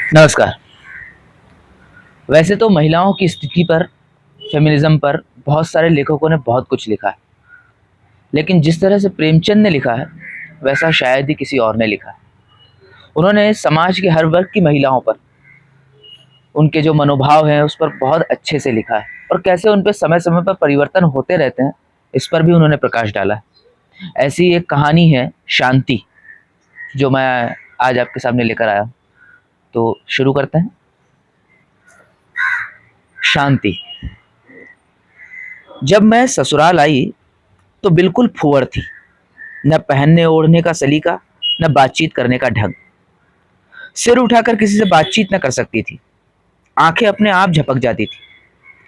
नमस्कार। वैसे तो महिलाओं की स्थिति पर, फेमिनिज़्म पर बहुत सारे लेखकों ने बहुत कुछ लिखा है। लेकिन जिस तरह से प्रेमचंद ने लिखा है, वैसा शायद ही किसी और ने लिखा है। उन्होंने समाज के हर वर्ग की महिलाओं पर, उनके जो मनोभाव हैं, उस पर बहुत अच्छे से लिखा है और कैसे उन पे समय-समय पर परिवर्तन होते रहते हैं, इस पर भी उन्होंने प्रकाश डाला है। ऐसी एक कहानी है शांति, जो मैं आज आपके सामने लेकर आया हूँ। तो शुरू करते हैं। शांति। जब मैं ससुराल आई तो बिल्कुल फूहड़ थी। न पहनने ओढ़ने का सलीका, न बातचीत करने का ढंग। सिर उठाकर किसी से बातचीत न कर सकती थी। आंखें अपने आप झपक जाती थी।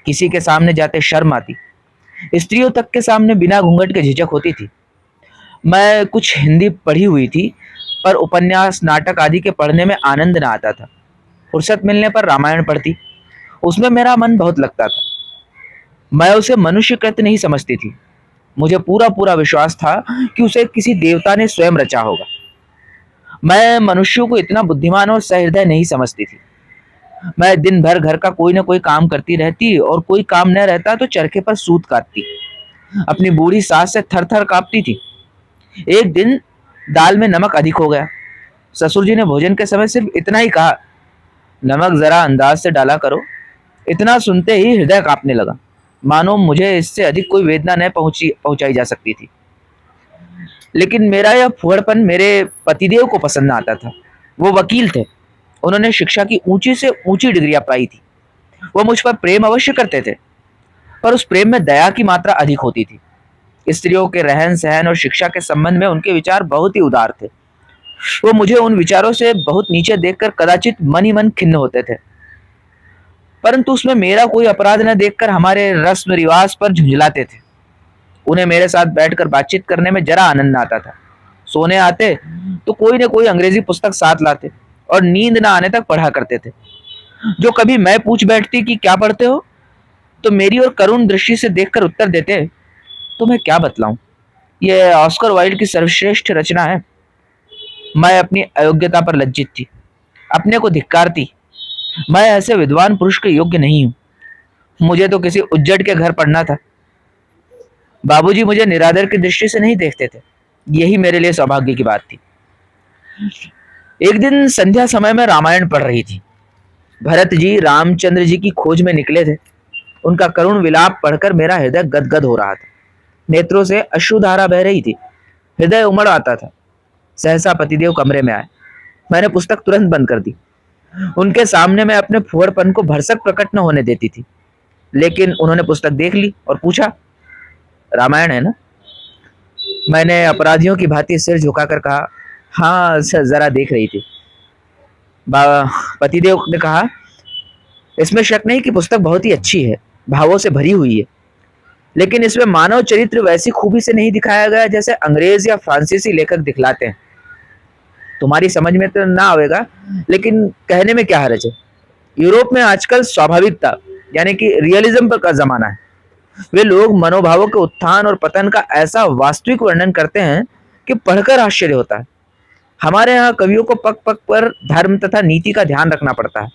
किसी के सामने जाते शर्म आती। स्त्रियों तक के सामने बिना घूंघट के झिझक होती थी। मैं कुछ हिंदी पढ़ी हुई थी, पर उपन्यास, नाटक आदि के पढ़ने में आनंद न आता था। फुर्सत मिलने पर रामायण पढ़ती। उसमें मेरा मन बहुत लगता था। मैं उसे मनुष्यकृत नहीं समझती थी। मुझे पूरा पूरा विश्वास था कि उसे किसी देवता ने स्वयं रचा होगा। मैं मनुष्यों को इतना बुद्धिमान और सहृदय नहीं समझती थी। मैं दिन भर घर का कोई ना कोई काम करती रहती और कोई काम न रहता तो चरखे पर सूत काटती। अपनी बूढ़ी सास से थर थर कांपती थी। एक दिन दाल में नमक अधिक हो गया। ससुर जी ने भोजन के समय सिर्फ इतना ही कहा, नमक जरा अंदाज से डाला करो। इतना सुनते ही हृदय कांपने लगा, मानो मुझे इससे अधिक कोई वेदना न पहुंचाई जा सकती थी। लेकिन मेरा यह फुहड़पन मेरे पतिदेव को पसंद न आता था। वो वकील थे। उन्होंने शिक्षा की ऊंची से ऊंची डिग्रियां पाई थी। वो मुझ पर प्रेम अवश्य करते थे, पर उस प्रेम में दया की मात्रा अधिक होती थी। स्त्रियों के रहन सहन और शिक्षा के संबंध में उनके विचार बहुत ही उदार थे। वो मुझे उन विचारों से बहुत नीचे देखकर कदाचित मन ही मन खिन्न होते थे, परंतु उसमें मेरा कोई अपराध न देखकर हमारे रस्म रिवाज पर झुंझलाते थे। उन्हें मेरे साथ बैठकर बातचीत करने में जरा आनंद आता था। सोने आते तो कोई न कोई अंग्रेजी पुस्तक साथ लाते और नींद न आने तक पढ़ा करते थे। जो कभी मैं पूछ बैठती कि क्या पढ़ते हो, तो मेरी और करुण दृष्टि से देखकर उत्तर देते, तो मैं क्या बतलाऊं, यह ऑस्कर वाइल्ड की सर्वश्रेष्ठ रचना है। मैं अपनी अयोग्यता पर लज्जित थी, अपने को धिक्कारती। मैं ऐसे विद्वान पुरुष के योग्य नहीं हूं। मुझे तो किसी उज्जड़ के घर पढ़ना था। बाबूजी मुझे निरादर की दृष्टि से नहीं देखते थे। यही मेरे लिए सौभाग्य की बात थी। एक दिन संध्या समय में रामायण पढ़ रही थी। भरत जी रामचंद्र जी की खोज में निकले थे। उनका करुण विलाप पढ़कर मेरा हृदय गदगद हो रहा था। नेत्रों से अश्रुधारा बह रही थी। हृदय उमड़ आता था। सहसा पतिदेव कमरे में आए। मैंने पुस्तक तुरंत बंद कर दी। उनके सामने मैं अपने फुहड़पन को भरसक प्रकट न होने देती थी, लेकिन उन्होंने पुस्तक देख ली और पूछा, रामायण है ना? मैंने अपराधियों की भांति सिर झुकाकर कहा, हाँ सर, जरा देख रही थी। पतिदेव ने कहा, इसमें शक नहीं कि पुस्तक बहुत ही अच्छी है, भावों से भरी हुई है, लेकिन इसमें मानव चरित्र वैसी खूबी से नहीं दिखाया गया जैसे अंग्रेज या फ्रांसीसी लेखक दिखलाते हैं। तुम्हारी समझ में तो ना आएगा, लेकिन कहने में क्या हर्ज है। यूरोप में आजकल स्वाभाविकता यानी कि रियलिज्म का जमाना है। वे लोग मनोभावों के उत्थान और पतन का ऐसा वास्तविक वर्णन करते हैं कि पढ़कर आश्चर्य होता है। हमारे यहाँ कवियों को पग पग पर धर्म तथा नीति का ध्यान रखना पड़ता है,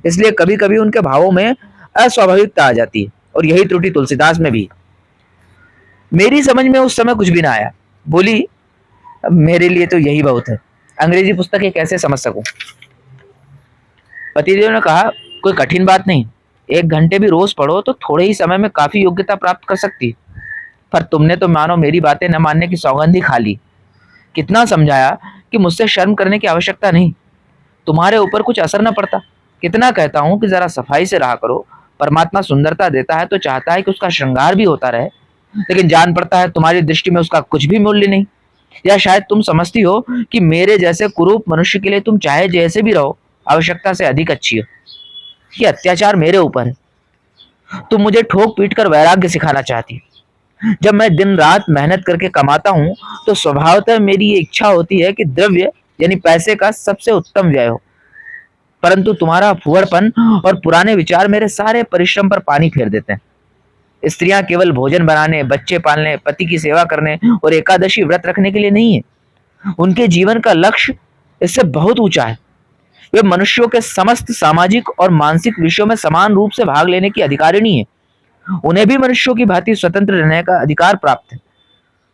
इसलिए कभी कभी उनके भावों में अस्वाभाविकता आ जाती है, और यही त्रुटि तुलसीदास में भी। मेरी समझ में उस समय कुछ भी ना आया। बोली, मेरे लिए तो यही बहुत है, अंग्रेजी पुस्तकें कैसे समझ सकूं। पतिदेव ने कहा, कोई कठिन बात नहीं, 1 घंटे भी रोज पढ़ो तो थोड़े ही समय में काफी योग्यता प्राप्त कर सकती। पर तुमने तो मानो मेरी बातें न मानने की सौगंध ही खा ली। कितना समझाया कि मुझसे शर्म करने की आवश्यकता नहीं, तुम्हारे ऊपर कुछ असर न पड़ता। कितना कहता हूं कि जरा सफाई से रहा करो। परमात्मा सुंदरता देता है तो चाहता है कि उसका श्रृंगार भी होता रहे, लेकिन जान पड़ता है तुम्हारी दृष्टि में उसका कुछ भी मूल्य नहीं। या शायद तुम समझती हो कि मेरे जैसे कुरूप मनुष्य के लिए तुम चाहे जैसे भी रहो, आवश्यकता से अधिक अच्छी हो। ये अत्याचार मेरे ऊपर है। तुम मुझे ठोक पीट कर वैराग्य सिखाना चाहती। जब मैं दिन रात मेहनत करके कमाता हूँ तो स्वभावतः मेरी ये इच्छा होती है कि द्रव्य यानी पैसे का सबसे उत्तम व्यय हो, परंतु तुम्हारा फुहड़पन और पुराने विचार मेरे सारे परिश्रम पर पानी फेर देते हैं। स्त्रियां केवल भोजन बनाने, बच्चे पालने, पति की सेवा करने और एकादशी व्रत रखने के लिए नहीं है। उनके जीवन का लक्ष्य इससे बहुत ऊंचा है। वे मनुष्यों के समस्त सामाजिक और मानसिक विषयों में समान रूप से भाग लेने की अधिकारिणी है। उन्हें भी मनुष्यों की भांति स्वतंत्र रहने का अधिकार प्राप्त है।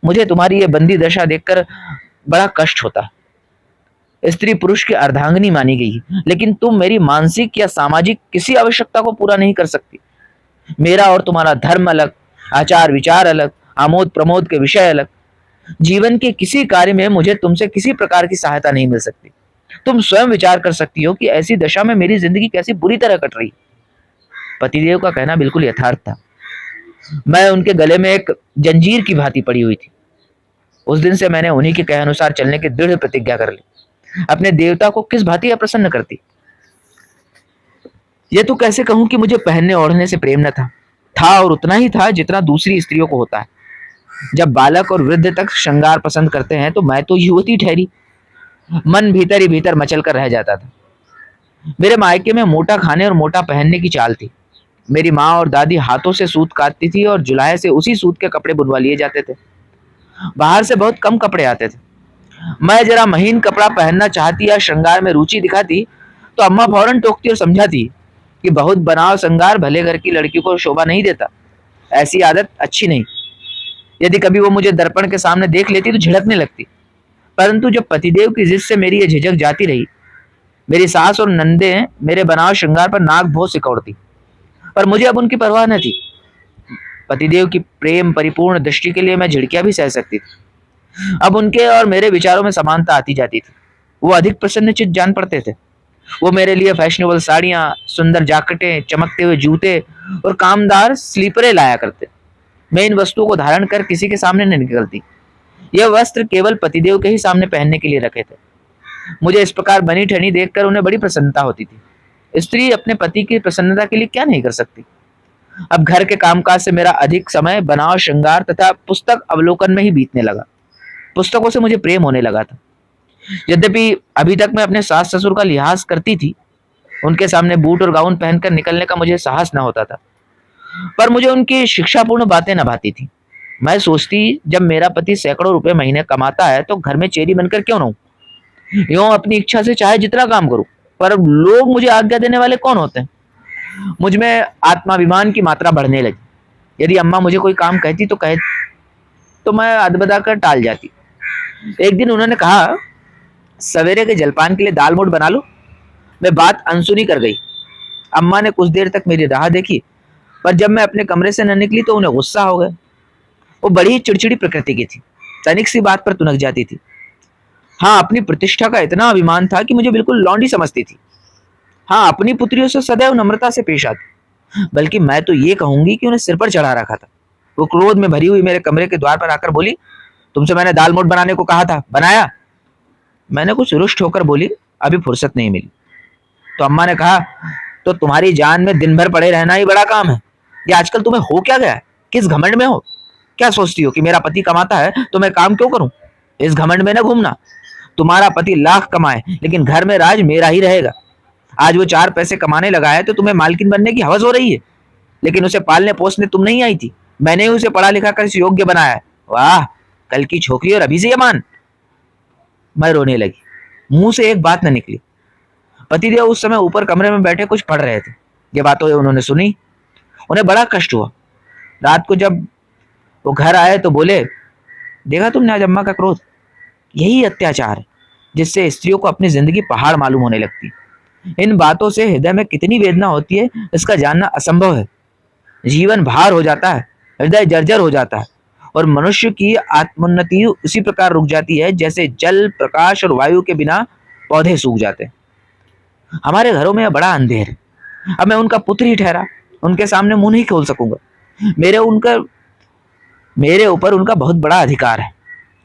मुझे तुम्हारी ये बंदी दशा देखकर बड़ा कष्ट होता है। स्त्री पुरुष की अर्धांगिनी मानी गई है, लेकिन तुम मेरी मानसिक या सामाजिक किसी आवश्यकता को पूरा नहीं कर सकती। मेरा और तुम्हारा धर्म अलग, आचार विचार अलग, आमोद प्रमोद के विषय अलग। जीवन के किसी कार्य में मुझे तुमसे किसी प्रकार की सहायता नहीं मिल सकती। तुम स्वयं विचार कर सकती हो कि ऐसी दशा में मेरी जिंदगी कैसी बुरी तरह कट रही। पतिदेव का कहना बिल्कुल यथार्थ था। मैं उनके गले में एक जंजीर की भांति पड़ी हुई थी। उस दिन से मैंने उन्हीं के कहे अनुसार चलने की दृढ़ प्रतिज्ञा कर ली। अपने देवता को किस भांति अप्रसन्न करती। ये तो कैसे कहूं कि मुझे पहनने ओढ़ने से प्रेम न था और उतना ही था जितना दूसरी स्त्रियों को होता है। जब बालक और वृद्ध तक श्रृंगार पसंद करते हैं तो मैं तो युवती ठहरी। मन भीतर ही भीतर मचल कर रह जाता था। मेरे मायके में मोटा खाने और मोटा पहनने की चाल थी। मेरी माँ और दादी हाथों से सूत काटती थी और जुलाहे से उसी सूत के कपड़े बुनवा लिए जाते थे। बाहर से बहुत कम कपड़े आते थे। मैं जरा महीन कपड़ा पहनना चाहती या श्रृंगार में रुचि दिखाती तो अम्मा फौरन टोकती और समझाती कि बहुत बनाव श्रृंगार भले घर की लड़की को शोभा नहीं देता, ऐसी आदत अच्छी नहीं। यदि कभी वो मुझे दर्पण के सामने देख लेती तो झिड़कने लगती। परंतु जब पतिदेव की जिद से मेरी ये झिझक जाती रही, मेरी सास और नंदे मेरे बनाव श्रृंगार पर नाक बहुत सिकोड़ती, पर मुझे अब उनकी परवाह न थी। पतिदेव की प्रेम परिपूर्ण दृष्टि के लिए मैं झिड़कियां भी सह सकती थी। अब उनके और मेरे विचारों में समानता आती जाती थी। वो अधिक प्रसन्नचित्त जान पड़ते थे। वो मेरे लिए फैशनेबल साड़ियां, सुंदर जैकेटें, चमकते हुए जूते और कामदार स्लीपरें लाया करते। मैं इन वस्तुओं को धारण कर किसी के सामने नहीं निकलती। यह वस्त्र केवल पतिदेव के ही सामने पहनने के लिए रखे थे। मुझे इस प्रकार बनी ठनी देखकर उन्हें बड़ी प्रसन्नता होती थी। स्त्री अपने पति की प्रसन्नता के लिए क्या नहीं कर सकती। अब घर के कामकाज से मेरा अधिक समय बनाव श्रृंगार तथा पुस्तक अवलोकन में ही बीतने लगा। पुस्तकों से मुझे प्रेम होने लगा था। यद्यपि अभी तक मैं अपने सास ससुर का लिहाज करती थी, उनके सामने बूट और गाउन पहनकर निकलने का मुझे साहस न होता था, पर मुझे उनकी शिक्षापूर्ण बातें न भाती थी। मैं सोचती, जब मेरा पति सैकड़ों रुपए महीने कमाता है तो घर में चेरी बनकर क्यों रहूं। यूं अपनी इच्छा से चाहे जितना काम करूं, पर लोग मुझे आज्ञा देने वाले कौन होते हैं। मुझ में आत्माभिमान की मात्रा बढ़ने लगी। यदि अम्मा मुझे कोई काम कहती तो मैं अदबदा कर टाल जाती। एक दिन उन्होंने कहा, सवेरे के जलपान के लिए दाल मोठ बना लो। मैं बात अनसुनी कर गई। अम्मा ने कुछ देर तक मेरी राह देखी, पर जब मैं अपने कमरे से न निकली तो उन्हें गुस्सा हो गया। वो बड़ी चिड़चिड़ी प्रकृति की थी, तनिक सी बात पर तुनक जाती थी। हाँ, अपनी प्रतिष्ठा का इतना अभिमान था कि मुझे बिल्कुल लौंडी समझती थी। हाँ, अपनी पुत्रियों से सदैव नम्रता से पेश आती, बल्कि मैं तो ये कहूंगी कि उन्हें सिर पर चढ़ा रखा था। वो क्रोध में भरी हुई मेरे कमरे के द्वार पर आकर बोली, तुमसे मैंने दाल मोठ बनाने को कहा था, बनाया? मैंने कुछ रुष्ट होकर बोली, अभी फुर्सत नहीं मिली। तो अम्मा ने कहा, तो तुम्हारी जान में दिन भर पड़े रहना ही बड़ा काम है। ये आजकल तुम्हें हो क्या गया है? किस घमंड में हो? क्या सोचती हो कि मेरा पति कमाता है तो मैं काम क्यों करूं? इस घमंड में न घूमना। तुम्हारा पति लाख कमाए, लेकिन घर में राज मेरा ही रहेगा। आज वो 4 पैसे कमाने लगा है तो तुम्हें मालकिन बनने की हवस हो रही है, लेकिन उसे पालने पोसने तुम नहीं आई थी। मैंने ही उसे पढ़ा लिखा कर इस योग्य बनाया है। वाह, कल की छोकरी और अभी से ये मान। मैं रोने लगी। मुंह से एक बात न निकली। पतिदेव उस समय ऊपर कमरे में बैठे कुछ पढ़ रहे थे। ये बातें उन्होंने सुनी। उन्हें बड़ा कष्ट हुआ। रात को जब वो घर आए तो बोले, देखा तुमने आज अम्मा का क्रोध? यही अत्याचार है जिससे स्त्रियों को अपनी जिंदगी पहाड़ मालूम होने लगती। इन बातों से हृदय में कितनी वेदना होती है इसका जानना असंभव है। जीवन भार हो जाता है, हृदय जर्जर हो जाता है और मनुष्य की आत्मोन्नति उसी प्रकार रुक जाती है जैसे जल, प्रकाश और वायु के बिना पौधे सूख जाते हैं। हमारे घरों में बड़ा अंधेर है। अब मैं उनका पुत्र ही ठहरा, उनके सामने मुंह नहीं खोल सकूंगा। मेरे ऊपर उनका बहुत बड़ा अधिकार है।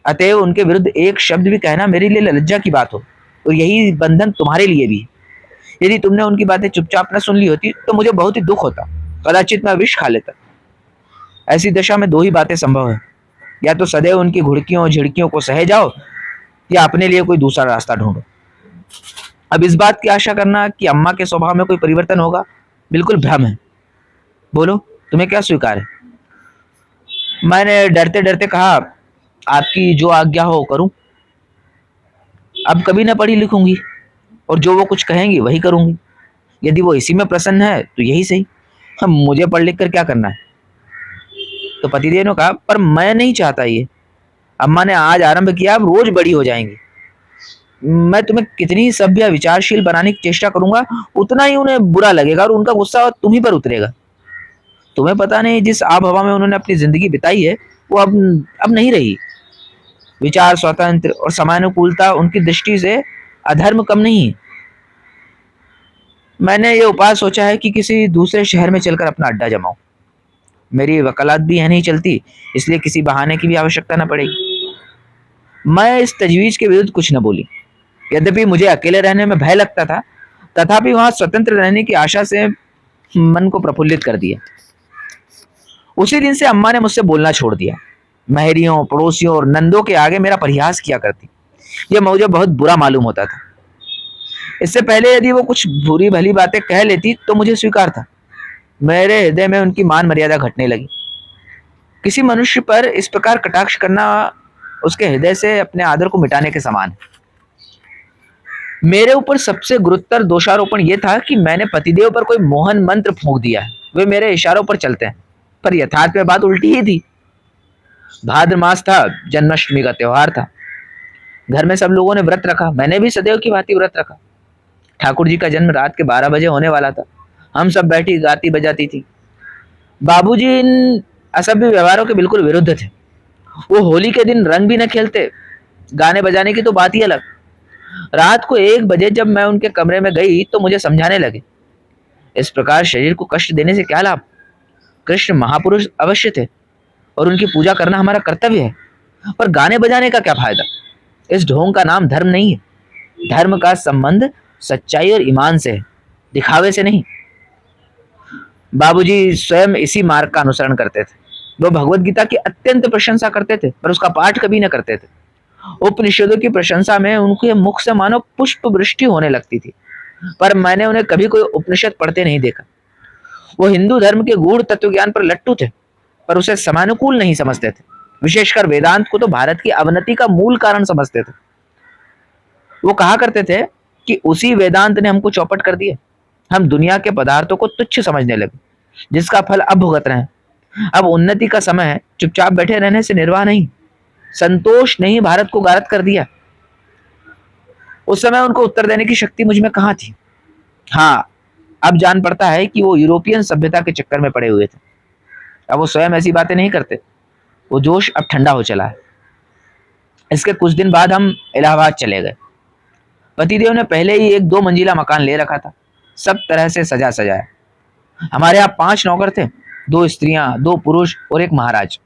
अतएव उनके विरुद्ध एक शब्द भी कहना मेरे लिए लज्जा की बात हो, और यही बंधन तुम्हारे लिए भी। यदि तुमने उनकी बातें चुपचाप न सुन ली होती तो मुझे बहुत ही दुख होता। कदाचित मैं विष खा लेता। ऐसी दशा में 2 ही बातें संभव है, या तो सदैव उनकी घुड़कियों और झिड़कियों को सहे जाओ, या अपने लिए कोई दूसरा रास्ता ढूंढो। अब इस बात की आशा करना कि अम्मा के स्वभाव में कोई परिवर्तन होगा, बिल्कुल भ्रम है। बोलो, तुम्हें क्या स्वीकार है? मैंने डरते डरते कहा, आपकी जो आज्ञा हो करूं। अब कभी न पढ़ी लिखूंगी। और जो वो कुछ कहेंगी वही करूंगी। यदि वो इसी में प्रसन्न है तो यही सही। हम मुझे पढ़ लिख कर क्या करना है? तो पतिदेव ने कहा, पर मैं नहीं चाहता ये। अम्मा ने आज आरंभ किया, अब रोज बड़ी हो जाएंगी। मैं तुम्हें कितनी सभ्य विचारशील बनाने की चेष्टा करूंगा, उतना ही उन्हें बुरा लगेगा और उनका गुस्सा तुम ही पर उतरेगा। तुम्हें पता नहीं जिस आब हवा में उन्होंने अपनी जिंदगी बिताई है वो अब नहीं रही। विचार स्वतंत्र और समानुकूलता उनकी दृष्टि से अधर्म कम नहीं है। मैंने ये उपाय सोचा है कि किसी दूसरे शहर में चलकर अपना अड्डा जमाऊं। मेरी वकालत भी यह नहीं चलती, इसलिए किसी बहाने की भी आवश्यकता न पड़ेगी। मैं इस तजवीज के विरुद्ध कुछ न बोली। यद्यपि मुझे अकेले रहने में भय लगता था, तथापि वहां स्वतंत्र रहने की आशा से मन को प्रफुल्लित कर दिया। उसी दिन से अम्मा ने मुझसे बोलना छोड़ दिया। महरियों, पड़ोसियों और नंदों के आगे मेरा परिहास किया करती। यह मुझे बहुत बुरा मालूम होता था। इससे पहले यदि वो कुछ बुरी भली बातें कह लेती तो मुझे स्वीकार था। मेरे हृदय में उनकी मान मर्यादा घटने लगी। किसी मनुष्य पर इस प्रकार कटाक्ष करना उसके हृदय से अपने आदर को मिटाने के समान है। मेरे ऊपर सबसे गुरुतर दोषारोपण यह था कि मैंने पतिदेव पर कोई मोहन मंत्र फूंक दिया है। वे मेरे इशारों पर चलते हैं, पर यथार्थ में बात उल्टी ही थी। भाद्र मास था, जन्माष्टमी का त्योहार था। घर में सब लोगों ने व्रत रखा, मैंने भी सदैव की भांति व्रत रखा। ठाकुर जी का जन्म रात के 12 बजे होने वाला था। हम सब बैठी गाती बजाती थी। बाबूजी इन असभ्य व्यवहारों के बिल्कुल विरुद्ध थे। वो होली के दिन रंग भी न खेलते, गाने बजाने की तो बात ही अलग। रात को 1 बजे जब मैं उनके कमरे में गई तो मुझे समझाने लगे, इस प्रकार शरीर को कष्ट देने से क्या लाभ? कृष्ण महापुरुष अवश्य थे और उनकी पूजा करना हमारा कर्तव्य है, पर गाने बजाने का क्या फायदा? इस ढोंग का नाम धर्म नहीं है। धर्म का संबंध सच्चाई और ईमान से है, दिखावे से नहीं। बाबूजी स्वयं इसी मार्ग का अनुसरण करते थे। वो भगवत गीता की अत्यंत प्रशंसा करते थे, पर उसका पाठ कभी न करते थे। उपनिषदों की प्रशंसा में उनके मुख से मानो पुष्प वृष्टि होने लगती थी, पर मैंने उन्हें कभी कोई उपनिषद पढ़ते नहीं देखा। वो हिंदू धर्म के गूढ़ तत्व ज्ञान पर लट्टू थे, पर उसे समानुकूल नहीं समझते थे। विशेषकर वेदांत को तो भारत की अवनति का मूल कारण समझते थे। वो कहा करते थे कि उसी वेदांत ने हमको चौपट कर दिया। हम दुनिया के पदार्थों को तुच्छ समझने लगे, जिसका फल अब भुगत रहे हैं। अब उन्नति का समय है, चुपचाप बैठे रहने से निर्वाह नहीं। संतोष ने ही भारत को गारत कर दिया। उस समय उनको उत्तर देने की शक्ति मुझ में कहाँ थी। हाँ, अब जान पड़ता है कि वो यूरोपियन सभ्यता के चक्कर में पड़े हुए थे। अब वो स्वयं ऐसी बातें नहीं करते। वो जोश अब ठंडा हो चला है। इसके कुछ दिन बाद हम इलाहाबाद चले गए। पतिदेव ने पहले ही 1-2 मंजिला मकान ले रखा था, सब तरह से सजा सजाया। हमारे यहाँ 5 नौकर थे, 2 स्त्रियां, 2 पुरुष और 1 महाराज।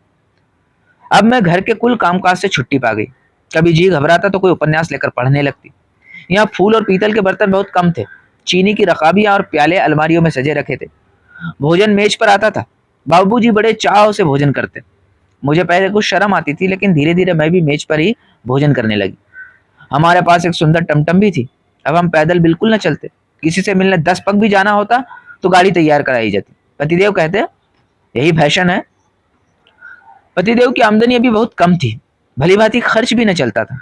अब मैं घर के कुल कामकाज से छुट्टी पा गई। कभी जी घबराता तो कोई उपन्यास लेकर पढ़ने लगती। यहाँ फूल और पीतल के बर्तन बहुत कम थे। चीनी की रकाबियां और प्याले अलमारियों में सजे रखे थे। भोजन मेज पर आता था। बाबूजी बड़े चाव से भोजन करते। मुझे पहले कुछ शर्म आती थी, लेकिन धीरे धीरे मैं भी मेज पर ही भोजन करने लगी। हमारे पास एक सुंदर टमटम भी थी। अब हम पैदल बिल्कुल न चलते। किसी से मिलने 10 पग भी जाना होता तो गाड़ी तैयार कराई जाती। पतिदेव कहते, यही फैशन है। पतिदेव की आमदनी अभी बहुत कम थी, भली भांति खर्च भी न चलता था।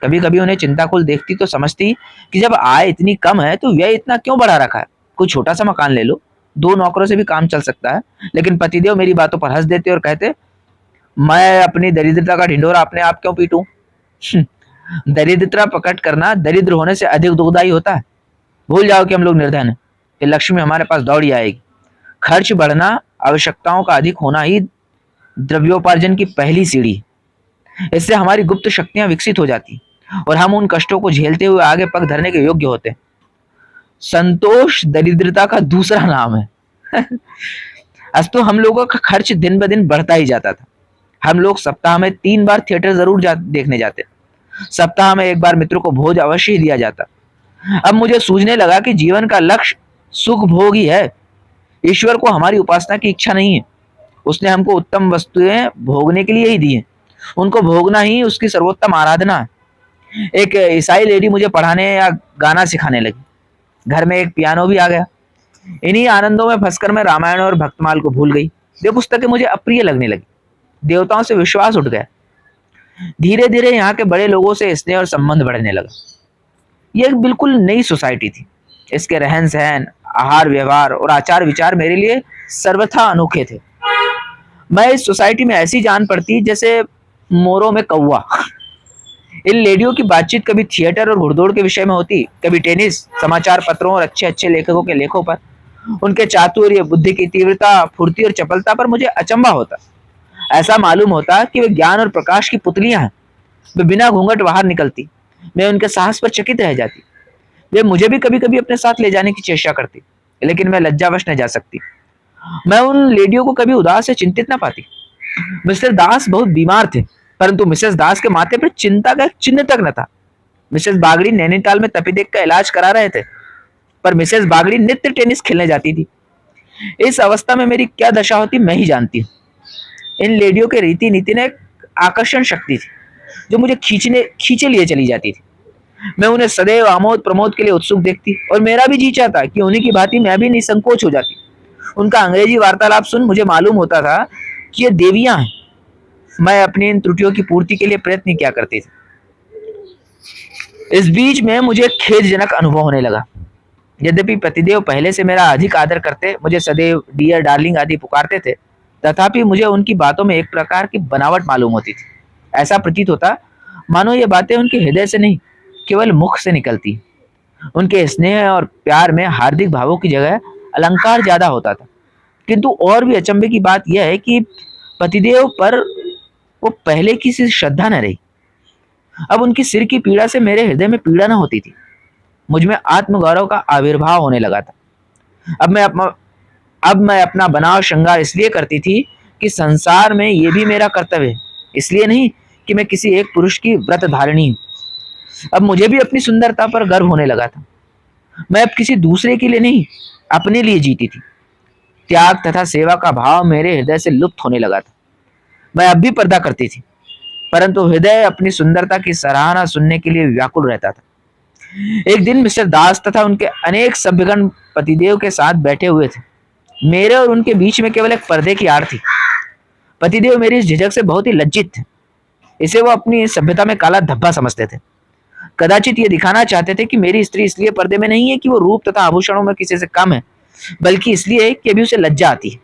कभी कभी उन्हें चिंताकुल देखती तो समझती कि जब आय इतनी कम है तो व्यय इतना क्यों बढ़ा रखा है। कोई छोटा सा मकान ले लो, 2 नौकरों से भी काम चल सकता है। लेकिन पतिदेव मेरी बातों पर हंस देते और कहते, मैं अपनी दरिद्रता का ढिंढोरा अपने आप क्यों पीटूं? दरिद्रता प्रकट करना दरिद्र होने से अधिक दुखदायी होता है। भूल जाओ कि हम लोग निर्धन हैं, फिर लक्ष्मी हमारे पास दौड़ी आएगी। खर्च बढ़ना, आवश्यकताओं का अधिक होना ही द्रव्योपार्जन की पहली सीढ़ी। इससे हमारी गुप्त शक्तियां विकसित हो जाती और हम उन कष्टों को झेलते हुए आगे पग धरने के योग्य होते। संतोष दरिद्रता का दूसरा नाम है। अस्तु हम लोगों का खर्च दिन ब दिन बढ़ता ही जाता था। हम लोग सप्ताह में 3 बार थिएटर जरूर देखने जाते। सप्ताह में 1 बार मित्रों को भोज अवश्य ही दिया जाता। अब मुझे सूझने लगा कि जीवन का लक्ष्य सुख भोग ही है। ईश्वर को हमारी उपासना की इच्छा नहीं है। उसने हमको उत्तम वस्तुएं भोगने के लिए ही दी हैं। उनको भोगना ही उसकी सर्वोत्तम आराधना है। एक ईसाई लेडी मुझे पढ़ाने या गाना सिखाने लगी। घर में एक पियानो भी आ गया। इन्हीं आनंदों में फंसकर मैं रामायण और भक्तमाल को भूल गई। ये पुस्तकें मुझे अप्रिय लगने लगी। देवताओं से विश्वास उठ गया। धीरे धीरे यहाँ के बड़े लोगों से स्नेह और संबंध बढ़ने लगा। ये एक बिल्कुल नई सोसाइटी थी। इसके रहन सहन, आहार व्यवहार और आचार विचार मेरे लिए सर्वथा अनोखे थे। मैं इस सोसाइटी में ऐसी जान पड़ती जैसे मोरों में कौवा। इन लेडियों की बातचीत कभी थिएटर और घुड़दौड़ के विषय में होती, कभी टेनिस, समाचार पत्रों और अच्छे अच्छे लेखकों के लेखों पर। उनके चातुर्य, बुद्धि की तीव्रता, फुर्ती और चपलता पर मुझे अचंभा होता। ऐसा मालूम होता कि वे ज्ञान और प्रकाश की पुतलियां हैं। वे बिना घूंघट बाहर निकलती। मैं उनके साहस पर चकित रह जाती। वे मुझे भी कभी कभी अपने साथ ले जाने की चेष्टा करती, लेकिन मैं लज्जावश न जा सकती। मैं उन लेडियों को कभी उदास या चिंतित न पाती। मिस्टर दास बहुत बीमार थे, परंतु मिसेस दास के माथे पर चिंता का एक चिन्ह तक न था। मिसेस बागड़ी नैनीताल में तपेदिक का इलाज करा रहे थे, पर मिसेस बागड़ी नित्य टेनिस खेलने जाती थी। इस अवस्था में मेरी क्या दशा होती मैं ही जानती हूँ। इन लेडियों के रीति नीति ने एक आकर्षण शक्ति थी जो मुझे खींचे लिए चली जाती थी। मैं उन्हें सदैव आमोद प्रमोद के लिए उत्सुक देखती और मेरा भी जी चाहता कि उन्हीं की भांति मैं भी निसंकोच हो जाती। उनका अंग्रेजी वार्तालाप सुन मुझे मालूम होता था कि ये देवियां हैं। मैं अपनी इन त्रुटियों की पूर्ति के लिए प्रयत्न किया करती थी। इस बीच में मुझे खेदजनक अनुभव होने लगा। यद्यपि पतिदेव पहले से मेरा अधिक आदर करते, मुझे सदैव डियर डार्लिंग आदि पुकारते थे, तथापि मुझे उनकी बातों में एक प्रकार की बनावट मालूम होती थी। ऐसा प्रतीत होता मानो ये बातें उनके हृदय से नहीं, केवल मुख से निकलती। उनके स्नेह और प्यार में हार्दिक भावों की जगह अलंकार ज्यादा होता था। किंतु और भी अचंभे की बात यह है कि पतिदेव पर वो पहले की सी श्रद्धा न रही। अब उनकी सिर की पीड़ा से मेरे हृदय में पीड़ा न होती थी। मुझ में आत्मगौरव का आविर्भाव होने लगा था। अब मैं अपना अब मैं अपना बनाव श्रृंगार इसलिए करती थी कि संसार में ये भी मेरा कर्तव्य है, इसलिए नहीं कि मैं किसी एक पुरुष की व्रत धारिणी हूं। अब मुझे भी अपनी सुंदरता पर गर्व होने लगा था। मैं अब किसी दूसरे के लिए नहीं, अपने लिए जीती थी। त्याग तथा सेवा का भाव मेरे हृदय से लुप्त होने लगा था। मैं अब भी पर्दा करती थी, परंतु हृदय अपनी सुंदरता की सराहना सुनने के लिए व्याकुल रहता था। एक दिन मिस्टर दास तथा उनके अनेक सभ्यगण पतिदेव के साथ बैठे हुए थे। मेरे और उनके बीच में केवल एक पर्दे की आड़ थी। पतिदेव मेरी इस झिझक से बहुत ही लज्जित थे। इसे वो अपनी सभ्यता में काला धब्बा समझते थे। कदाचित ये दिखाना चाहते थे कि मेरी स्त्री इसलिए पर्दे में नहीं है कि वो रूप तथा आभूषणों में किसी से कम है, बल्कि इसलिए कि अभी उसे लज्जा आती है।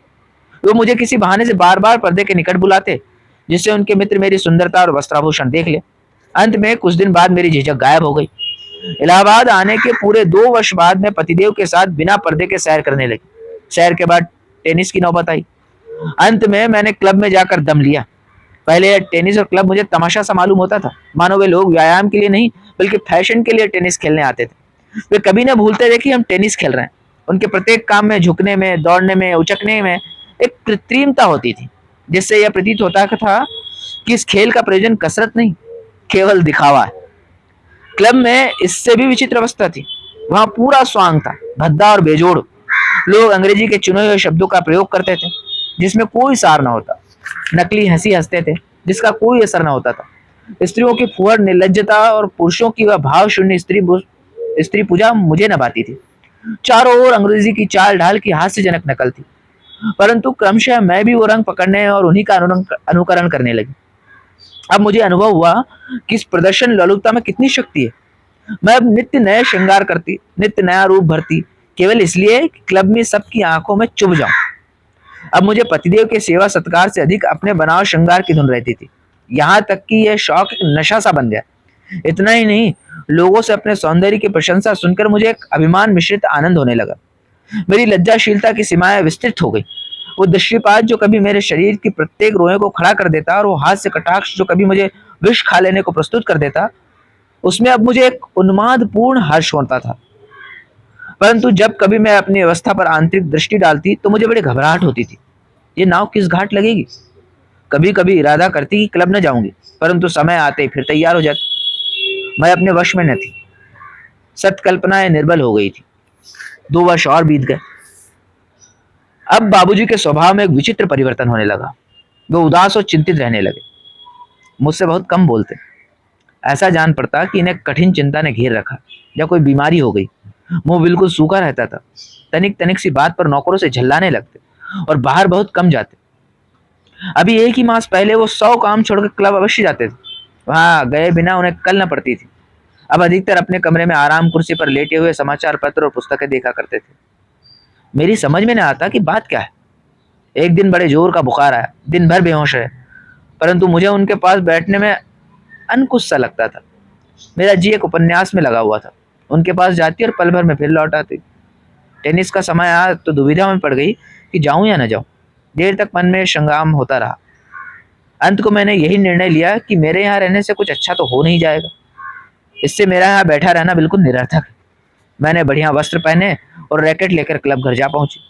वो मुझे किसी बहाने से बार बार पर्दे के निकट बुलाते, जिससे उनके मित्र मेरी सुंदरता और वस्त्राभूषण देख ले। अंत में कुछ दिन बाद मेरी झिझक गायब हो गई। इलाहाबाद आने के पूरे 2 वर्ष बाद मैं पतिदेव के साथ बिना पर्दे के सैर करने लगी। सैर के बाद टेनिस की नौबत आई। अंत में मैंने क्लब में जाकर दम लिया। पहले टेनिस और क्लब मुझे तमाशा सा मालूम होता था, मानो वे लोग व्यायाम के लिए नहीं बल्कि फैशन के लिए टेनिस खेलने आते थे। वे कभी न भूलते थे कि हम टेनिस खेल रहे हैं। उनके प्रत्येक काम में, झुकने में, दौड़ने में, उचकने में एक कृत्रिमता होती थी, जिससे यह प्रतीत होता था कि इस खेल का प्रयोजन कसरत नहीं, केवल दिखावा है। क्लब में इससे भी विचित्र अवस्था थी। वहां पूरा स्वांग था, भद्दा और बेजोड़। लोग अंग्रेजी के चुने हुए शब्दों का प्रयोग करते थे जिसमें कोई सार न होता। नकली हंसी हंसते थे जिसका कोई असर न होता था। स्त्रियों की फुहर निर्लज्जता और पुरुषों की वह भाव शून्य स्त्री पूजा मुझे न भाती थी। चारों ओर अंग्रेजी की चाल ढाल की हास्यजनक नकल थी, परंतु क्रमशः मैं भी वो रंग पकड़ने और उन्हीं का अनुकरण करने लगी। अब मुझे अनुभव हुआ कि इस प्रदर्शन लोलुपता में कितनी शक्ति है। मैं अब नित्य नए श्रृंगार करती, नित्य नया रूप भरती, केवल इसलिए कि क्लब में सबकी आंखों में चुभ जाऊं। अब मुझे पतिदेव के सेवा सत्कार से अधिक अपने बनाव श्रृंगार की धुन रहती थी। यहाँ तक कि यह शौक एक नशा सा बन गया। इतना ही नहीं, लोगों से अपने सौंदर्य की प्रशंसा सुनकर मुझे एक अभिमान मिश्रित आनंद होने लगा। मेरी लज्जाशीलता की सीमाएं विस्तृत हो गई। वो दृष्टिपात जो कभी मेरे शरीर की प्रत्येक रोए को खड़ा कर देता, और वो हाथ से कटाक्ष जो कभी मुझे विष खा लेने को प्रस्तुत कर देता, उसमें अब मुझे एक उन्मादपूर्ण हर्ष होता था। परंतु जब कभी मैं अपनी अवस्था पर आंतरिक दृष्टि डालती तो मुझे बड़ी घबराहट होती थी। ये नाव किस घाट लगेगी। कभी कभी इरादा करती कि क्लब न जाऊंगी, परंतु समय आते ही फिर तैयार हो जाती। मैं अपने वश में न थी। सत्कल्पनाएं निर्बल हो गई थी। 2 वर्ष और बीत गए। अब बाबूजी के स्वभाव में एक विचित्र परिवर्तन होने लगा। वे उदास और चिंतित रहने लगे। मुझसे बहुत कम बोलते। ऐसा जान पड़ता कि इन्हें कठिन चिंता ने घेर रखा या कोई बीमारी हो गई। मुंह बिल्कुल सूखा रहता था। तनिक तनिक सी बात पर नौकरों से झल्लाने लगते और बाहर बहुत कम जाते। अभी 1 ही मास पहले वो 100 काम छोड़कर क्लब अवश्य जाते थे। वहां गए बिना उन्हें कल न पड़ती थी। अब अधिकतर अपने कमरे में आराम कुर्सी पर लेटे हुए समाचार पत्र और पुस्तकें देखा करते थे। मेरी समझ में न आता कि बात क्या है। एक दिन बड़े जोर का बुखार आया, दिन भर बेहोश रहे, परंतु मुझे उनके पास बैठने में अनकुछ सा लगता था। मेरा जी एक उपन्यास में लगा हुआ था। उनके पास जाती और पल भर में फिर लौट आती। टेनिस का समय आया तो दुविधा में पड़ गई कि जाऊं या न जाऊं। देर तक मन में संग्राम होता रहा। अंत को मैंने यही निर्णय लिया कि मेरे यहाँ रहने से कुछ अच्छा तो हो नहीं जाएगा। इससे मेरा यहाँ बैठा रहना बिल्कुल निरर्थक है। मैंने बढ़िया वस्त्र पहने और रैकेट लेकर क्लब घर जा पहुंची।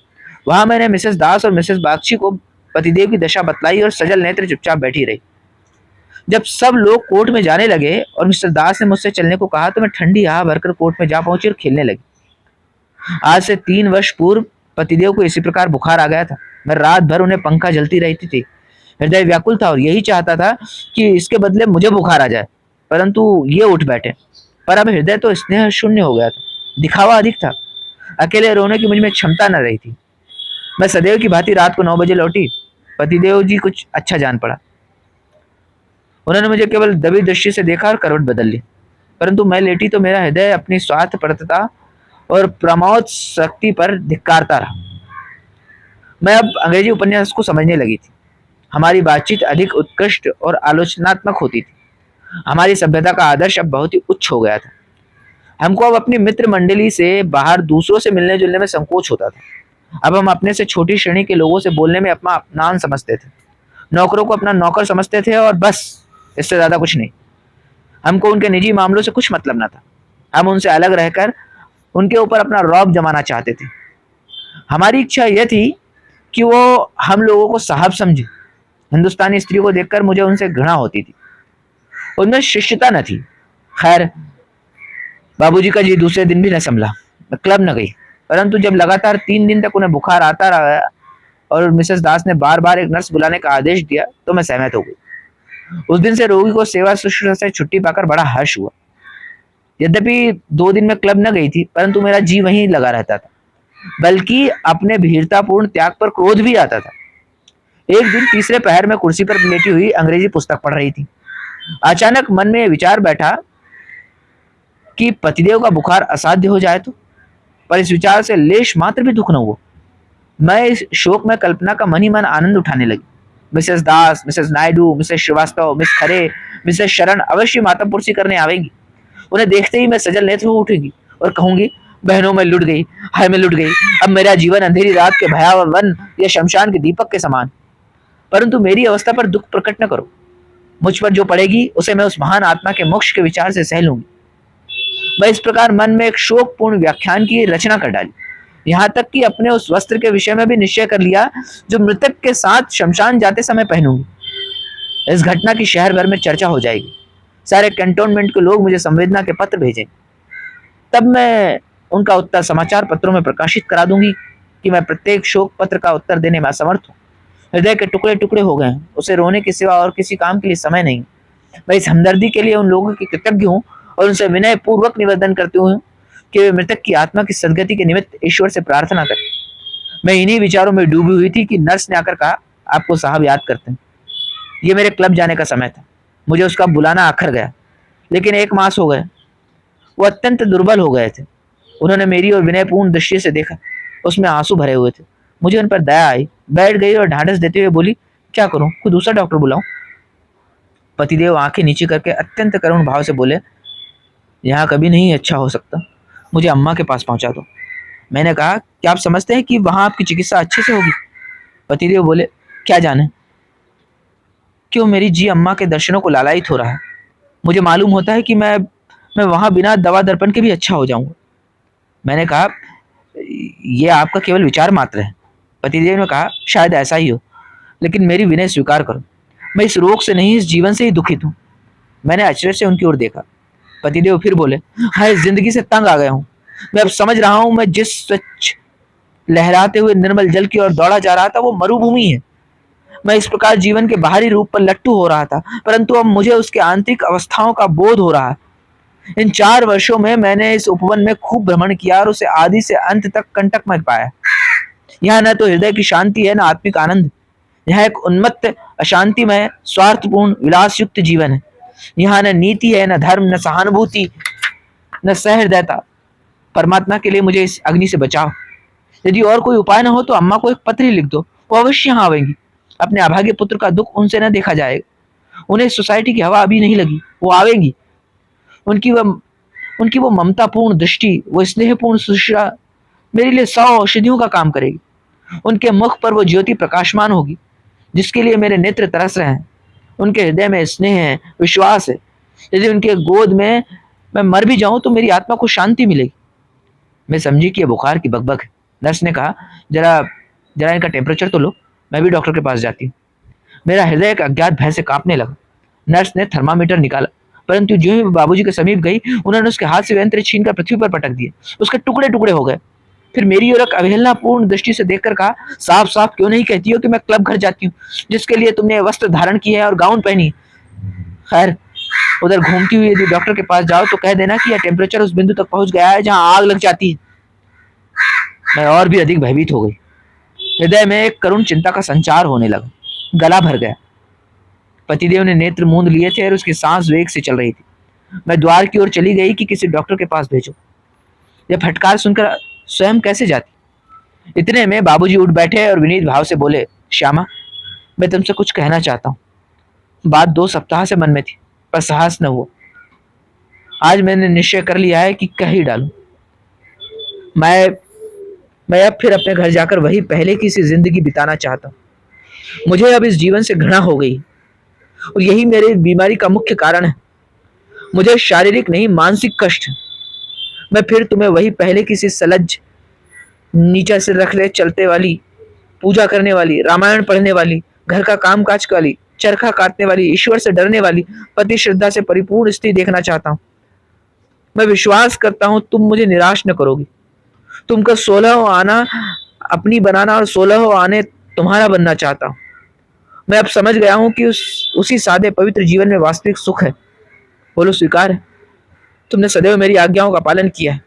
वहां मैंने मिसेस दास और मिसेस बागची को पतिदेव की दशा बतलाई और सजल नेत्र चुपचाप बैठी रही। जब सब लोग कोर्ट में जाने लगे और मिस्टर दास ने मुझसे चलने को कहा तो मैं ठंडी हवा भरकर कोर्ट में जा पहुंची और खेलने लगी। आज से 3 वर्ष पूर्व पतिदेव को इसी प्रकार बुखार आ गया था। मैं रात भर उन्हें पंखा जलती रहती थी। हृदय व्याकुल था और यही चाहता था कि इसके बदले मुझे बुखार आ जाए, परंतु ये उठ बैठे। पर अब हृदय तो स्नेह शून्य हो गया था, दिखावा अधिक था। अकेले रोने की मुझ में क्षमता न रही थी। मैं सदैव की भांति रात को 9 बजे लौटी। पतिदेव जी कुछ अच्छा जान पड़ा। उन्होंने मुझे केवल दबी दृष्टि से देखा और करवट बदल ली, परंतु मैं लेटी तो मेरा हृदय अपनी स्वार्थपरता और प्रमोद शक्ति पर धिक्कारता रहा। मैं अब अंग्रेजी उपन्यास को समझने लगी थी। हमारी बातचीत अधिक उत्कृष्ट और आलोचनात्मक होती थी। हमारी सभ्यता का आदर्श अब बहुत ही उच्च हो गया था। हमको अब अपनी मित्र मंडली से बाहर दूसरों से मिलने जुलने में संकोच होता था। अब हम अपने से छोटी श्रेणी के लोगों से बोलने में अपना अपमान समझते थे। नौकरों को अपना नौकर समझते थे और बस, इससे ज्यादा कुछ नहीं। हमको उनके निजी मामलों से कुछ मतलब न था। हम उनसे अलग रहकर उनके ऊपर अपना रौब जमाना चाहते थे। हमारी इच्छा यह थी कि वो हम लोगों को साहब समझे। हिंदुस्तानी स्त्री को देखकर मुझे उनसे घृणा होती थी। उनमें शिष्टता न थी। खैर, बाबूजी का जी दूसरे दिन भी न संभला। मैं क्लब न गई, परंतु जब लगातार 3 दिन तक उन्हें बुखार आता रहा और मिसेस दास ने बार बार एक नर्स बुलाने का आदेश दिया तो मैं सहमत हो गई। उस दिन से रोगी को सेवा शुश्रूषा से छुट्टी पाकर बड़ा हर्ष हुआ। यद्यपि 2 दिन में क्लब न गई थी, परंतु मेरा जी वहीं लगा रहता था, बल्कि अपने भीरतापूर्ण त्याग पर क्रोध भी आता था। एक दिन तीसरे पहर में कुर्सी पर लेटी हुई अंग्रेजी पुस्तक पढ़ रही थी। अचानक मन में यह विचार बैठा कि पतिदेव का बुखार असाध्य हो जाए तो, पर इस विचार से लेश मात्र भी दुख न हुआ। मैं इस शोक में कल्पना का मन ही मन आनंद उठाने लगी। Mrs Das, Mrs Naidu, Mrs Srivastava, Miss Khare, Mrs Sharan अवश्य मातमपुरसी करने आवेंगी। उन्हें देखते ही मैं सजल नेत्र हो उठूंगी और कहूंगी, बहनों में लुट गई, हाय में लुट गई। अब मेरा जीवन अंधेरी रात के भयावह वन या शमशान के दीपक के समान। परंतु मेरी अवस्था पर दुख प्रकट न करो। मुझ पर जो पड़ेगी उसे मैं उस महान आत्मा के मोक्ष के विचार से सह लूंगी। मैं इस प्रकार मन में एक शोकपूर्ण व्याख्यान की रचना कर डाली। यहाँ तक कि अपने उस वस्त्र के विषय में भी निश्चय कर लिया जो मृतक के साथ शमशान जाते समय पहनूंगी। इस घटना की शहर भर में चर्चा हो जाएगी। सारे कैंटोनमेंट के लोग मुझे संवेदना के पत्र भेजेंगे। तब मैं उनका उत्तर समाचार पत्रों में प्रकाशित करा दूंगी कि मैं प्रत्येक शोक पत्र का उत्तर देने में असमर्थ हूँ। हृदय के टुकड़े टुकड़े हो गए हैं। उसे रोने के सिवा और किसी काम के लिए समय नहीं। मैं इस हमदर्दी के लिए उन लोगों की कृतज्ञ हूँ और उनसे विनय पूर्वक निवेदन करती हूँ कि वे मृतक की आत्मा की सदगति के निमित्त ईश्वर से प्रार्थना करें। मैं इन्हीं विचारों में डूबी हुई थी कि नर्स ने आकर कहा, आपको साहब याद करते हैं। ये मेरे क्लब जाने का समय था। मुझे उसका बुलाना आखर गया, लेकिन 1 मास हो गए। वो अत्यंत दुर्बल हो गए थे। उन्होंने मेरी और विनयपूर्ण दृष्टि से देखा। उसमें आंसू भरे हुए थे। मुझे उन पर दया आई। बैठ गई और ढांढस देते हुए बोली, क्या करूं, कोई दूसरा डॉक्टर बुलाऊं? पतिदेव आंखें नीचे करके अत्यंत करुण भाव से बोले, यहाँ कभी नहीं अच्छा हो सकता। मुझे अम्मा के पास पहुंचा दो। मैंने कहा, क्या आप समझते हैं कि वहां आपकी चिकित्सा अच्छे से होगी? पतिदेव बोले, क्या जाने क्यों मेरी जी अम्मा के दर्शनों को लालायित हो रहा है। मुझे मालूम होता है कि मैं वहां बिना दवा दर्पण के भी अच्छा हो जाऊंगा। मैंने कहा, यह आपका केवल विचार मात्र है। पतिदेव ने कहा, शायद ऐसा ही हो, लेकिन मेरी विनय स्वीकार करो। मैं इस रोग से नहीं, इस जीवन से ही दुखित हूँ। मैंने अचरज से उनकी ओर देखा। पतिदेव फिर बोले, हाँ, इस जिंदगी से तंग आ गया हूँ। मैं अब समझ रहा हूँ, मैं जिस स्वच्छ लहराते हुए निर्मल जल की ओर दौड़ा जा रहा था वो मरुभूमि है। मैं इस प्रकार जीवन के बाहरी रूप पर लट्टू हो रहा था, परंतु अब मुझे उसके आंतरिक अवस्थाओं का बोध हो रहा है। इन 4 वर्षों में मैंने इस उपवन में खूब भ्रमण किया और उसे आदि से अंत तक कंटक में पाया। यहाँ न तो हृदय की शांति है, न आत्मिक आनंद। यहाँ एक उन्मत्त, अशांतिमय, स्वार्थपूर्ण, विलासयुक्त जीवन है। यहाँ न नीति है, न धर्म, न सहानुभूति, न सहृदयता। परमात्मा के लिए मुझे इस अग्नि से बचाओ। यदि और कोई उपाय न हो तो अम्मा को एक पत्र लिख दो, वो अवश्य यहाँ आवेंगी। अपने अभागे पुत्र का दुख उनसे न देखा जाएगा। उन्हें सोसाइटी की हवा अभी नहीं लगी, वो आवेंगी। उनकी वह उनकी वो ममतापूर्ण दृष्टि, वो स्नेहपूर्ण सुश्रा मेरे लिए 100 औषधियों का काम करेगी। उनके मुख पर वो ज्योति प्रकाशमान होगी जिसके लिए मेरे नेत्र तरस रहे हैं। उनके हृदय में स्नेह है, विश्वास है। यदि उनके गोद में मैं मर भी जाऊं तो मेरी आत्मा को शांति मिलेगी। मैं समझी कि ये बुखार की बकबक है। नर्स ने कहा, जरा जरा इनका टेम्परेचर तो लो, मैं भी डॉक्टर के पास जाती हूँ। मेरा हृदय एक अज्ञात भय से कांपने लगा। नर्स ने थर्मामीटर निकाला, परंतु जो ही बाबूजी के समीप गई, उन्होंने उसके हाथ से यंत्र छीन कर पृथ्वी पर पटक दिए। उसके टुकड़े टुकड़े हो गए। फिर मेरी ओर एक अवहेलनापूर्ण दृष्टि से देखकर कहा, साफ साफ क्यों नहीं कहती हो कि मैं क्लब घर जाती हूँ, जिसके लिए तुमने वस्त्र धारण की है और गाउन पहनी। खैर, उधर घूमती हुई यदि डॉक्टर के पास जाओ तो कह देना कि यह टेम्परेचर उस बिंदु तक पहुंच गया है जहां आग लग जाती है। मैं और भी अधिक भयभीत हो गई। हृदय में एक करुण चिंता का संचार होने लगा। गला भर गया। पतिदेव ने नेत्र मूंद लिए थे और उसकी सांस वेग से चल रही थी। मैं द्वार की ओर चली गई कि किसी डॉक्टर के पास भेजो। यह फटकार सुनकर स्वयं कैसे जाती। इतने में बाबूजी उठ बैठे और विनीत भाव से बोले, श्यामा, मैं तुमसे कुछ कहना चाहता हूँ। बात 2 सप्ताह से मन में थी, पर साहस न हुआ। आज मैंने निश्चय कर लिया है कि कह ही डालूं। मैं मैं अब फिर अपने घर जाकर वही पहले की सी जिंदगी बिताना चाहता हूँ। मुझे अब इस जीवन से घृणा हो गई और यही मेरी बीमारी का मुख्य कारण है। मुझे शारीरिक नहीं, मानसिक कष्ट। मैं फिर तुम्हें वही पहले की सी सलज, नीचा सिर रख ले चलते वाली, पूजा करने वाली, रामायण पढ़ने वाली, घर का काम काज वाली, चरखा काटने वाली, ईश्वर से डरने वाली, पति श्रद्धा से परिपूर्ण स्त्री देखना चाहता हूँ। मैं विश्वास करता हूँ तुम मुझे निराश न करोगी। तुमका 16 आना अपनी बनाना और 16 आने तुम्हारा बनना चाहता हूँ। मैं अब समझ गया हूँ कि उसी सादे पवित्र जीवन में वास्तविक सुख है। बोलो, स्वीकार है? तुमने सदैव मेरी आज्ञाओं का पालन किया है,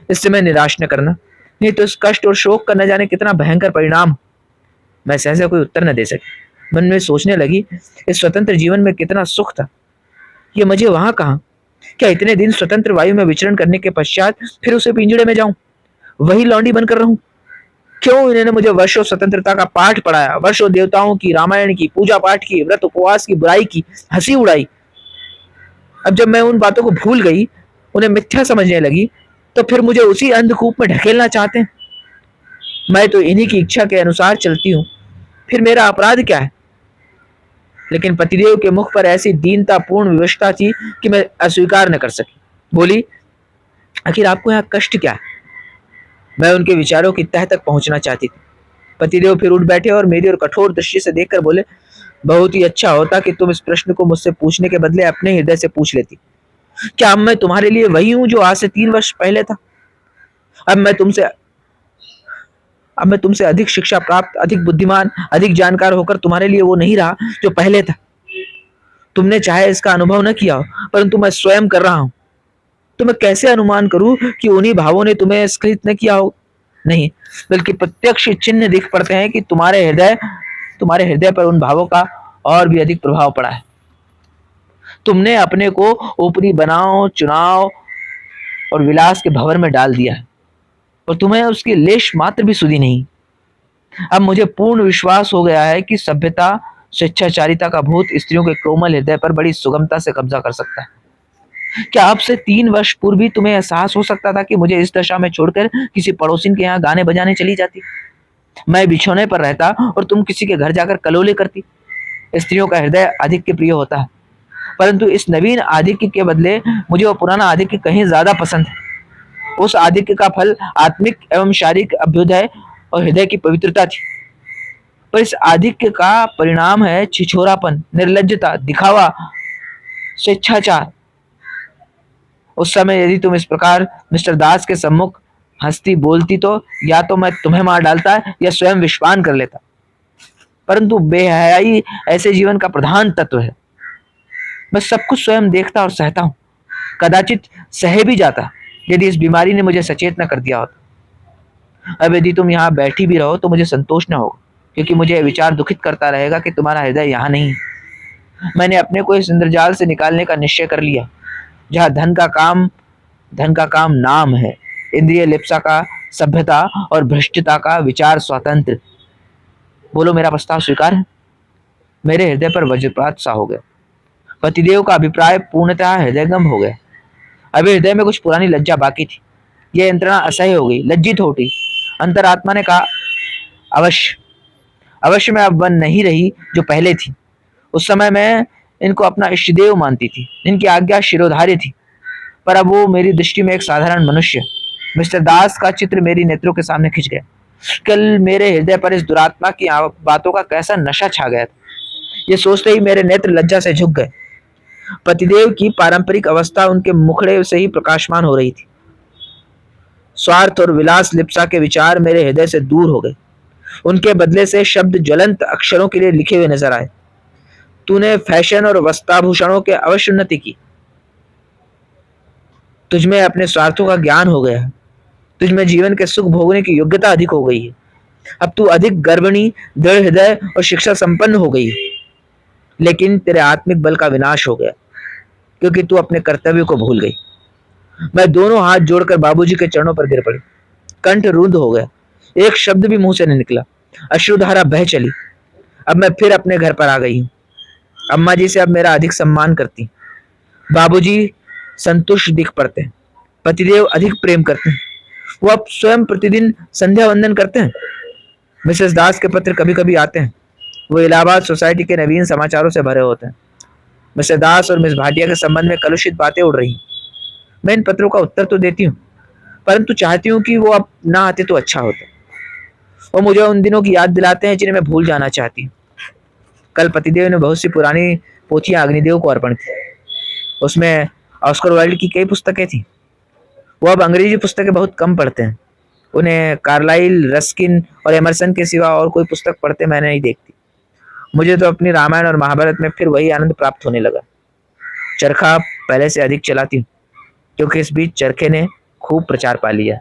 इससे मैं निराश न करना, नहीं तो इस कष्ट और शोक का न जाने कितना भयंकर परिणाम। मैं सहसा कोई उत्तर न दे सकी। मन में सोचने लगी, इस स्वतंत्र जीवन में कितना सुख था। ये मुझे वहां कहाँ? क्या इतने दिन स्वतंत्र वायु में विचरण करने के पश्चात फिर उसे पिंजड़े में जाऊं, वही लौंडी बनकर रहूं? क्यों इन्होंने मुझे वर्षों स्वतंत्रता का पाठ पढ़ाया, वर्षों देवताओं की, रामायण की, पूजा पाठ की, व्रत उपवास की बुराई की, हंसी उड़ाई। अब जब मैं उन बातों को भूल गई, उन्हें मिथ्या समझने लगी, तो फिर मुझे उसी अंधकूप में ढकेलना चाहते हैं। मैं तो इन्हीं की इच्छा के अनुसार चलती हूँ, फिर मेरा अपराध क्या है? लेकिन पतिदेव के मुख पर ऐसी दीनतापूर्ण विवशता थी कि मैं अस्वीकार न कर सकी। बोली, आखिर आपको यहाँ कष्ट क्या है? मैं उनके विचारों की तह तक पहुंचना चाहती थी। पतिदेव फिर उठ बैठे और मेरी और कठोर दृष्टि से देखकर बोले, बहुत ही अच्छा होता कि तुम इस प्रश्न को मुझसे पूछने के बदले अपने हृदय से पूछ लेती। क्या अब मैं तुम्हारे लिए वही हूं जो आज से 3 वर्ष पहले था? अब मैं तुमसे अब मैं तुमसे अधिक शिक्षा प्राप्त, अधिक बुद्धिमान, अधिक जानकार होकर तुम्हारे लिए वो नहीं रहा जो पहले था। तुमने चाहे इसका अनुभव न किया हो, परंतु मैं स्वयं कर रहा हूं। तो मैं कैसे अनुमान करूं कि उन्हीं भावों ने तुम्हें स्खलित न किया हो? नहीं, बल्कि प्रत्यक्ष चिन्ह दिख पड़ते हैं कि तुम्हारे हृदय पर उन भावों का और भी अधिक प्रभाव पड़ा है। तुमने अपने को ऊपरी बनाव, चुनाव और विलास के भंवर में डाल दिया है और तुम्हें उसकी लेश मात्र भी सुधी नहीं। अब मुझे पूर्ण विश्वास हो गया है कि सभ्यता, स्वेच्छाचारिता का भूत स्त्रियों के कोमल हृदय पर बड़ी सुगमता से कब्जा कर सकता है। क्या अब से 3 वर्ष पूर्व भी तुम्हें एहसास हो सकता था कि मुझे इस दशा में छोड़कर किसी पड़ोसिन के यहाँ गाने बजाने चली जाती, मैं बिछौने पर रहता और तुम किसी के घर जाकर कलोले करती? स्त्रियों का हृदय आधिक्य प्रिय होता है, परंतु इस नवीन आधिक्य के बदले मुझे वो पुराना आधिक्य कहीं ज्यादा पसंद है। उस आधिक्य का फल आत्मिक एवं शारीरिक अभ्युदय और हृदय की पवित्रता थी, पर इस आधिक्य का परिणाम है छिछोरापन, निर्लज्जता, दिखावा, स्वेच्छाचार। उस समय यदि तुम इस प्रकार मिस्टर दास के सम्मुख हंसती बोलती तो या तो मैं तुम्हें मार डालता या स्वयं विषपान कर लेता, परंतु बेहयाई ऐसे जीवन का प्रधान तत्व है। मैं सब कुछ स्वयं देखता और सहता हूँ, कदाचित सहे भी जाता यदि इस बीमारी ने मुझे सचेत न कर दिया होता। अब यदि तुम यहाँ बैठी भी रहो तो मुझे संतोष न होगा, क्योंकि मुझे विचार दुखित करता रहेगा कि तुम्हारा हृदय यहाँ नहीं। मैंने अपने को इस इंद्रजाल से निकालने का निश्चय कर लिया, जहाँ धन का काम धन का काम नाम है, इंद्रिय लिप्सा का सभ्यता और भ्रष्टता का विचार स्वातंत्र। बोलो मेरा प्रस्ताव स्वीकार है? मेरे हृदय पर वज्रपात सा हो गया। पतिदेव का अभिप्राय पूर्णतः हृदयंगम हो गया। अभी हृदय में कुछ पुरानी लज्जा बाकी थी। यह यंत्रणा असह्य हो गई, लज्जित हो उठी। अंतरात्मा ने कहा, अवश्य अवश्य मैं अब वन नहीं रही जो पहले थी। उस समय मैं इनको अपना इष्टदेव मानती थी, इनकी आज्ञा शिरोधार्य थी, पर अब वो मेरी दृष्टि में एक साधारण मनुष्य। मिस्टर दास का चित्र मेरी नेत्रों के सामने खिंच गया। कल मेरे हृदय पर इस दुरात्मा की बातों का कैसा नशा छा गया था। ये सोचते ही मेरे नेत्र लज्जा से झुक गए। पतिदेव की पारंपरिक अवस्था उनके मुखड़े से ही प्रकाशमान हो रही थी। स्वार्थ और विलास लिप्सा के विचार मेरे हृदय से दूर हो गए। उनके बदले से शब्द ज्वलंत अक्षरों के लिए लिखे हुए नजर आए। तूने फैशन और वस्त्राभूषणों के अवश्य उन्नति की। तुझमें अपने स्वार्थों का ज्ञान हो गया है। तुझमें जीवन के सुख भोगने की योग्यता अधिक हो गई है। अब तू अधिक गर्विणी, दृढ़ हृदय और शिक्षा संपन्न हो गई है। लेकिन तेरे आत्मिक बल का विनाश हो गया, क्योंकि तू अपने कर्तव्य को भूल गई। मैं दोनों हाथ जोड़कर बाबूजी के चरणों पर गिर पड़ी। कंठ रुंध हो गया, एक शब्द भी मुंह से नहीं निकला। अश्रुधारा बह चली। अब मैं फिर अपने घर पर आ गई हूँ। अम्मा जी से अब मेरा अधिक सम्मान करती। बाबूजी संतुष्ट दिख पड़ते हैं। पतिदेव अधिक प्रेम करते हैं। वो अब स्वयं प्रतिदिन संध्या वंदन करते हैं। मिसेस दास के पत्र कभी कभी आते हैं। वो इलाहाबाद सोसाइटी के नवीन समाचारों से भरे होते हैं। मिस्टर दास और मिस भाटिया के संबंध में कलुषित बातें उड़ रही। मैं इन पत्रों का उत्तर तो देती हूँ, परंतु चाहती हूँ कि वो अब ना आते तो अच्छा होता। वो मुझे उन दिनों की याद दिलाते हैं जिन्हें मैं भूल जाना चाहती हूँ। कल पतिदेव ने बहुत सी पुरानी पोथियां अग्निदेव को अर्पण की। उसमें ऑस्कर वाइल्ड की कई पुस्तकें थी। वो अब अंग्रेजी पुस्तकें बहुत कम पढ़ते हैं। उन्हें कार्लाइल, रस्किन और एमरसन के सिवा और कोई पुस्तक पढ़ते मैंने नहीं देखती। मुझे तो अपनी रामायण और महाभारत में फिर वही आनंद प्राप्त होने लगा। चरखा पहले से अधिक चलाती हूँ, क्योंकि इस बीच चरखे ने खूब प्रचार पा लिया।